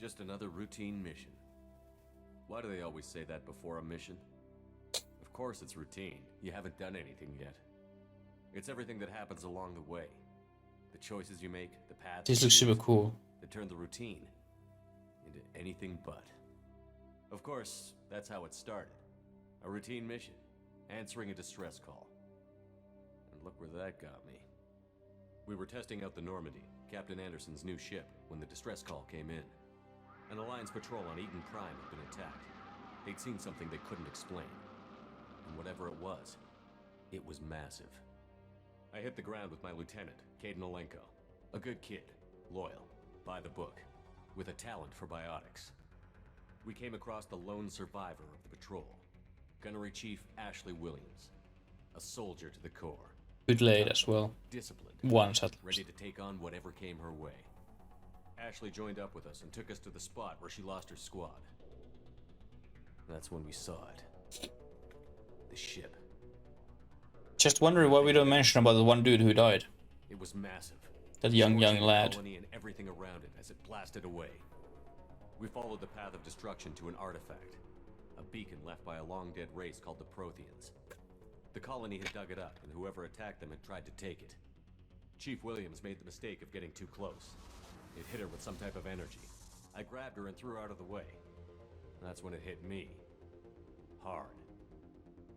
Just another routine mission. Why do they always say that before a mission? Of course it's routine. You haven't done anything yet. It's everything that happens along the way. The choices you make, the paths This you looks super choose, cool. that turn the routine into anything but. Of course, that's how it started. A routine mission, answering a distress call. And look where that got me. We were testing out the Normandy, Captain Anderson's new ship, when the distress call came in. An Alliance patrol on Eden Prime had been attacked. They'd seen something they couldn't explain. And whatever it was massive. I hit the ground with my lieutenant, Caden Olenko. A good kid, loyal, by the book, with a talent for biotics. We came across the lone survivor of the patrol, Gunnery Chief Ashley Williams. A soldier to the core. Good lady as well. Disciplined. Once at Ready least. to take on whatever came her way. Ashley joined up with us and took us to the spot where she lost her squad. That's when we saw it. The ship. Just wondering why we don't mention about the one dude who died. It was massive. That young Scorching the lad. colony and everything around it as it blasted away. We followed the path of destruction to an artifact. A beacon left by a long-dead race called the Protheans. The colony had dug it up, and whoever attacked them had tried to take it. Chief Williams made the mistake of getting too close. It hit her with some type of energy. I grabbed her and threw her out of the way. That's when it hit me. Hard.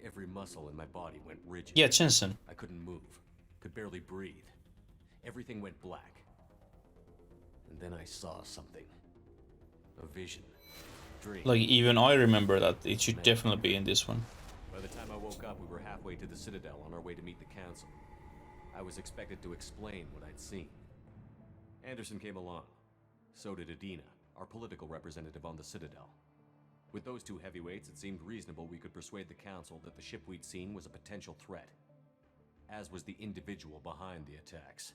Every muscle in my body went rigid. Yeah, Jensen. I couldn't move. Could barely breathe. Everything went black. And then I saw something. A vision. Dream. Like, even I remember that. It should definitely be in this one. By the time I woke up, we were halfway to the Citadel on our way to meet the Council. I was expected to explain what I'd seen. Anderson came along. So did Adina, our political representative on the Citadel. With those two heavyweights, it seemed reasonable we could persuade the Council that the ship we'd seen was a potential threat. As was the individual behind the attacks.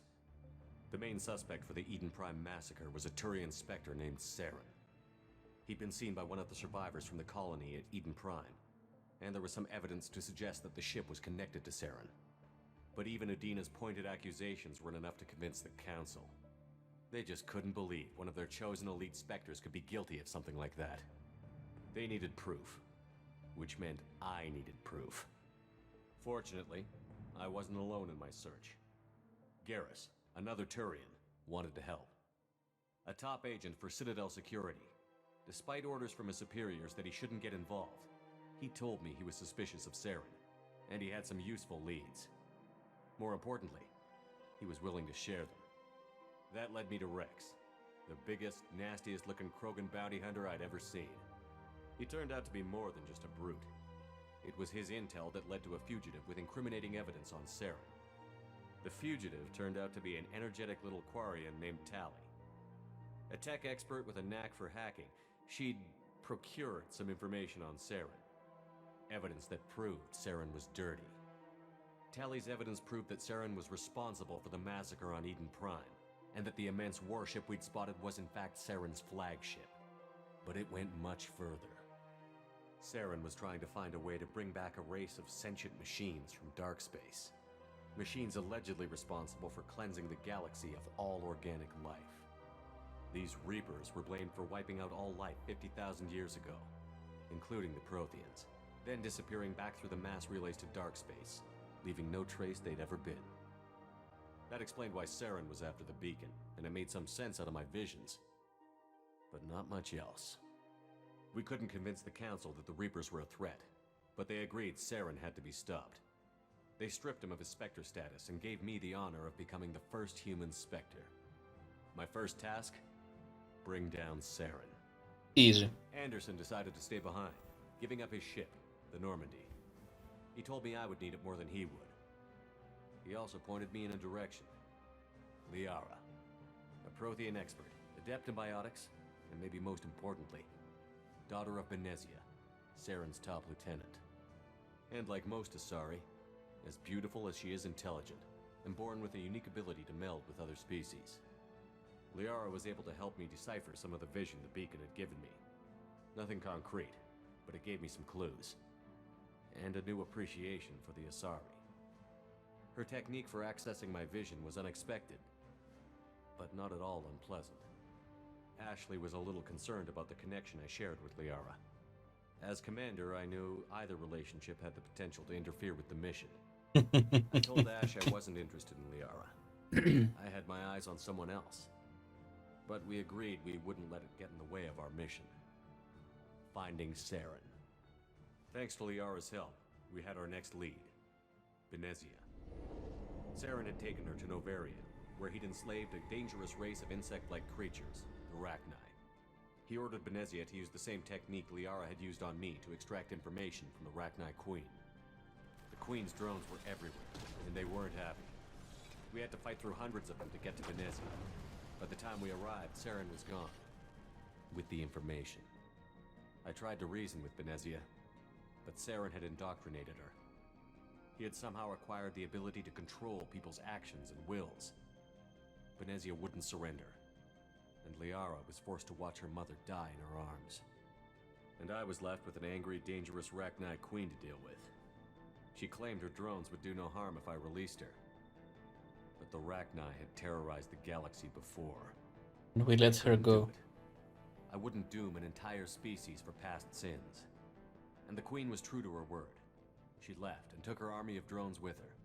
The main suspect for the Eden Prime massacre was a Turian Spectre named Saren. He'd been seen by one of the survivors from the colony at Eden Prime, and there was some evidence to suggest that the ship was connected to Saren. But even Adina's pointed accusations weren't enough to convince the Council. They just couldn't believe one of their chosen elite Spectres could be guilty of something like that. They needed proof, which meant I needed proof. Fortunately, I wasn't alone in my search. Garrus, another Turian, wanted to help. A top agent for Citadel Security. Despite orders from his superiors that he shouldn't get involved, he told me he was suspicious of Saren, and he had some useful leads. More importantly, he was willing to share them. That led me to Rex, the biggest, nastiest looking Krogan bounty hunter I'd ever seen. He turned out to be more than just a brute. It was his intel that led to a fugitive with incriminating evidence on Saren. The fugitive turned out to be an energetic little Quarian named Tally. A tech expert with a knack for hacking, she'd procured some information on Saren. Evidence that proved Saren was dirty. Tally's evidence proved that Saren was responsible for the massacre on Eden Prime, and that the immense warship we'd spotted was in fact Saren's flagship. But it went much further. Saren was trying to find a way to bring back a race of sentient machines from dark space. Machines allegedly responsible for cleansing the galaxy of all organic life. These Reapers were blamed for wiping out all life 50,000 years ago, including the Protheans, then disappearing back through the mass relays to dark space, leaving no trace they'd ever been. That explained why Saren was after the beacon, and it made some sense out of my visions. But not much else. We couldn't convince the Council that the Reapers were a threat, but they agreed Saren had to be stopped. They stripped him of his Spectre status and gave me the honor of becoming the first human Spectre. My first task? Bring down Saren. Easy. Anderson decided to stay behind, giving up his ship, the Normandy. He told me I would need it more than he would. He also pointed me in a direction. Liara, a Prothean expert, adept in biotics, and maybe most importantly, daughter of Benezia, Saren's top lieutenant. And like most Asari, as beautiful as she is intelligent, and born with a unique ability to meld with other species. Liara was able to help me decipher some of the vision the beacon had given me. Nothing concrete, but it gave me some clues. And a new appreciation for the Asari. Her technique for accessing my vision was unexpected, but not at all unpleasant. Ashley was a little concerned about the connection I shared with Liara. As commander, I knew either relationship had the potential to interfere with the mission. I told Ash I wasn't interested in Liara. I had my eyes on someone else. But we agreed we wouldn't let it get in the way of our mission. Finding Saren. Thanks to Liara's help, we had our next lead. Benezia. Saren had taken her to Novaria, where he'd enslaved a dangerous race of insect-like creatures, the Rachni. He ordered Benezia to use the same technique Liara had used on me to extract information from the Rachni Queen. The Queen's drones were everywhere, and they weren't happy. We had to fight through hundreds of them to get to Benezia. By the time we arrived, Saren was gone. With the information. I tried to reason with Benezia, but Saren had indoctrinated her. He had somehow acquired the ability to control people's actions and wills. Benezia wouldn't surrender, and Liara was forced to watch her mother die in her arms. And I was left with an angry, dangerous Rachni Queen to deal with. She claimed her drones would do no harm if I released her. But the Rachni had terrorized the galaxy before. And we let her go. I wouldn't doom an entire species for past sins. And the Queen was true to her word. She left and took her army of drones with her.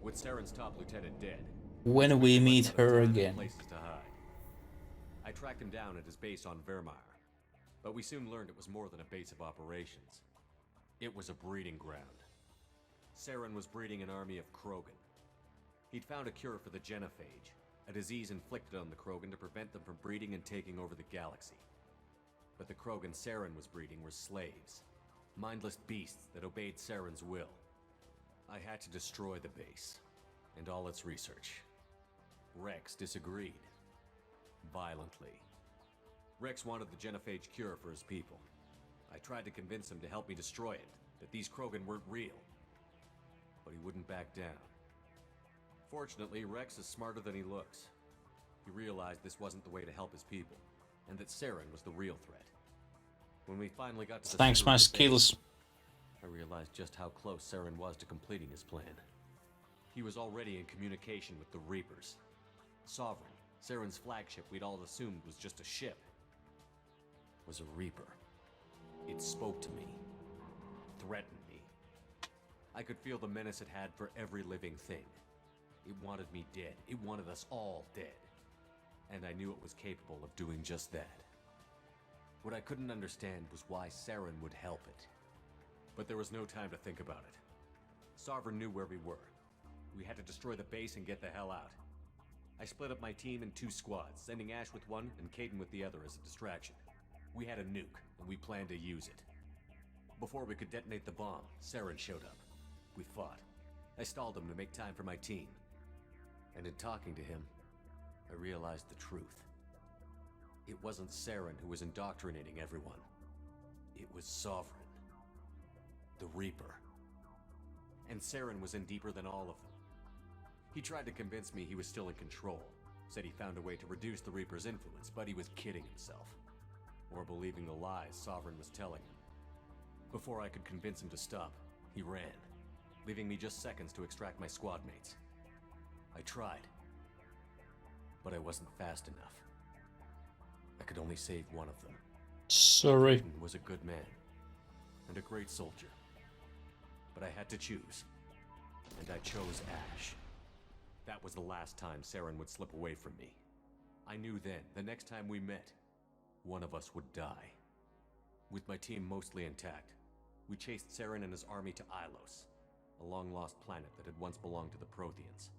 With Saren's top lieutenant dead, When we meet her again. places to hide. I tracked him down at his base on Vermeer, but we soon learned it was more than a base of operations. It was a breeding ground. Saren was breeding an army of Krogan. He'd found a cure for the genophage, a disease inflicted on the Krogan to prevent them from breeding and taking over the galaxy. But the Krogan Saren was breeding were slaves, mindless beasts that obeyed Saren's will. I had to destroy the base, and all its research. Rex disagreed. Violently. Rex wanted the genophage cure for his people. I tried to convince him to help me destroy it, that these Krogan weren't real. But he wouldn't back down. Fortunately, Rex is smarter than he looks. He realized this wasn't the way to help his people, and that Saren was the real threat. When we finally got to the Thanks my skills. I realized just how close Saren was to completing his plan. He was already in communication with the Reapers. Sovereign, Saren's flagship we'd all assumed was just a ship, was a Reaper. It spoke to me, threatened me. I could feel the menace it had for every living thing. It wanted me dead. It wanted us all dead. And I knew it was capable of doing just that. What I couldn't understand was why Saren would help it. But there was no time to think about it. Sovereign knew where we were. We had to destroy the base and get the hell out. I split up my team in 2 squads, sending Ash with one and Caden with the other as a distraction. We had a nuke, and we planned to use it. Before we could detonate the bomb, Saren showed up. We fought. I stalled him to make time for my team. And in talking to him, I realized the truth. It wasn't Saren who was indoctrinating everyone. It was Sovereign. The Reaper. And Saren was in deeper than all of them. He tried to convince me he was still in control. Said he found a way to reduce the Reaper's influence, but he was kidding himself. Or believing the lies Sovereign was telling him. Before I could convince him to stop, he ran, leaving me just seconds to extract my squad mates. I tried, but I wasn't fast enough. I could only save one of them. Sorry. Caden was a good man, and a great soldier. But I had to choose, and I chose Ash. That was the last time Saren would slip away from me. I knew then, the next time we met, one of us would die. With my team mostly intact, we chased Saren and his army to Ilos, a long-lost planet that had once belonged to the Protheans.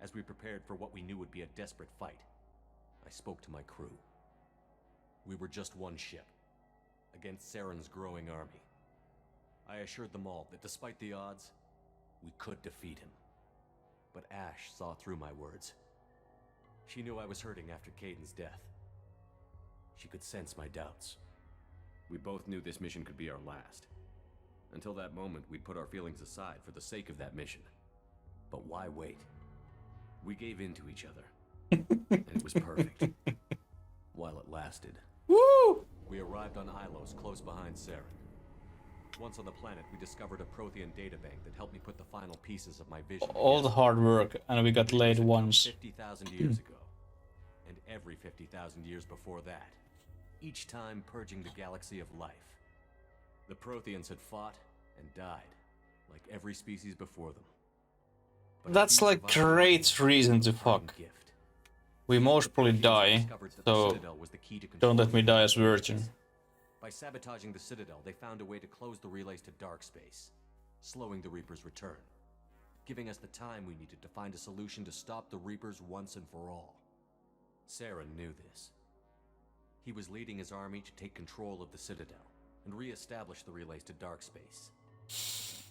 As we prepared for what we knew would be a desperate fight, I spoke to my crew. We were just one ship, against Saren's growing army. I assured them all that despite the odds, we could defeat him. But Ash saw through my words. She knew I was hurting after Caden's death. She could sense my doubts. We both knew this mission could be our last. Until that moment, we'd put our feelings aside for the sake of that mission. But why wait? We gave in to each other. And it was perfect. While it lasted. Woo! We arrived on Ilos, close behind Saren. Once on the planet, we discovered a Prothean databank that helped me put the final pieces of my vision All the together. hard work, and we got laid It was once. 50,000 years ago, and every 50,000 years before that, each time purging the galaxy of life. The Protheans had fought and died, like every species before them. But a That's few like survived great reason to a parting fuck. gift. We most probably die, Discovered that the so Citadel was the key to don't let me controlling die as the relays. virgin. By sabotaging the Citadel, they found a way to close the relays to dark space, slowing the Reapers' return, giving us the time we needed to find a solution to stop the Reapers once and for all. Saren knew this. He was leading his army to take control of the Citadel and re-establish the relays to dark space,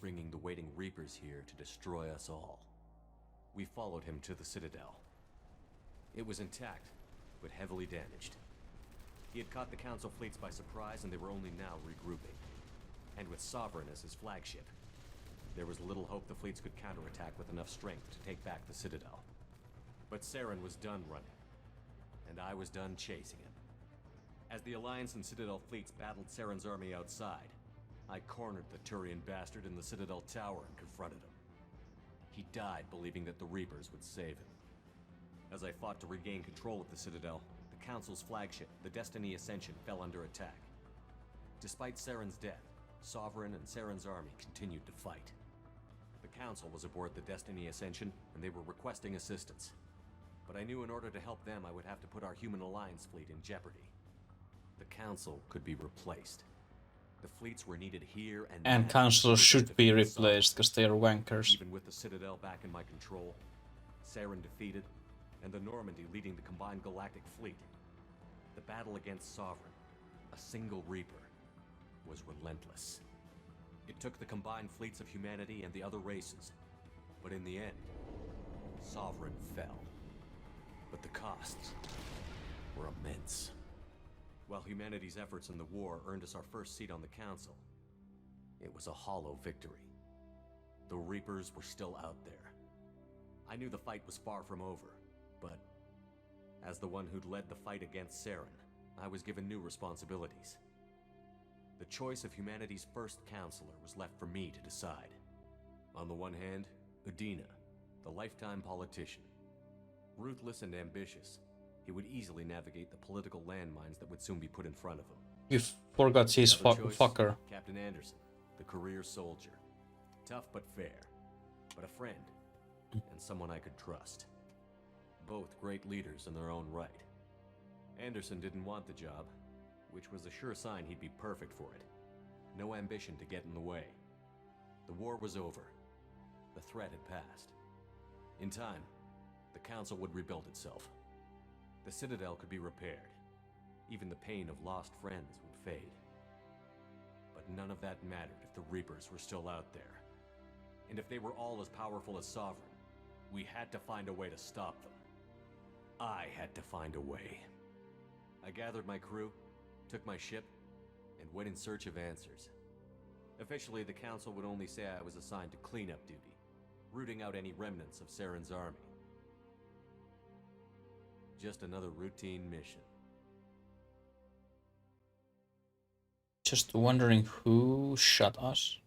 bringing the waiting Reapers here to destroy us all. We followed him to the Citadel. It was intact, but heavily damaged. He had caught the Council fleets by surprise, and they were only now regrouping. And with Sovereign as his flagship, there was little hope the fleets could counterattack with enough strength to take back the Citadel. But Saren was done running, and I was done chasing him. As the Alliance and Citadel fleets battled Saren's army outside, I cornered the Turian bastard in the Citadel tower and confronted him. He died believing that the Reapers would save him. As I fought to regain control of the Citadel, the Council's flagship, the Destiny Ascension, fell under attack. Despite Saren's death, Sovereign and Saren's army continued to fight. The Council was aboard the Destiny Ascension, and they were requesting assistance. But I knew in order to help them, I would have to put our human alliance fleet in jeopardy. The Council could be replaced. The fleets were needed here and And now Council to should be defeat Sovereign. replaced, because they are wankers. Even with the Citadel back in my control, Saren defeated, and the Normandy leading the combined galactic fleet, the battle against Sovereign, a single Reaper, was relentless. It took the combined fleets of humanity and the other races, but in the end, Sovereign fell. But the costs were immense. While humanity's efforts in the war earned us our first seat on the Council, it was a hollow victory. The Reapers were still out there. I knew the fight was far from over, but as the one who'd led the fight against Saren, I was given new responsibilities. The choice of humanity's first counselor was left for me to decide. On the one hand, Udina, the lifetime politician. Ruthless and ambitious, he would easily navigate the political landmines that would soon be put in front of him. You forgot his The other choice, fucker. Captain Anderson, the career soldier. Tough but fair, but a friend, and someone I could trust. Both great leaders in their own right. Anderson didn't want the job, which was a sure sign he'd be perfect for it. No ambition to get in the way. The war was over. The threat had passed. In time, the Council would rebuild itself. The Citadel could be repaired. Even the pain of lost friends would fade. But none of that mattered if the Reapers were still out there. And if they were all as powerful as Sovereign, we had to find a way to stop them. I had to find a way. I gathered my crew, took my ship, and went in search of answers. Officially, the Council would only say I was assigned to cleanup duty, rooting out any remnants of Saren's army. Just another routine mission. Just wondering who shot us.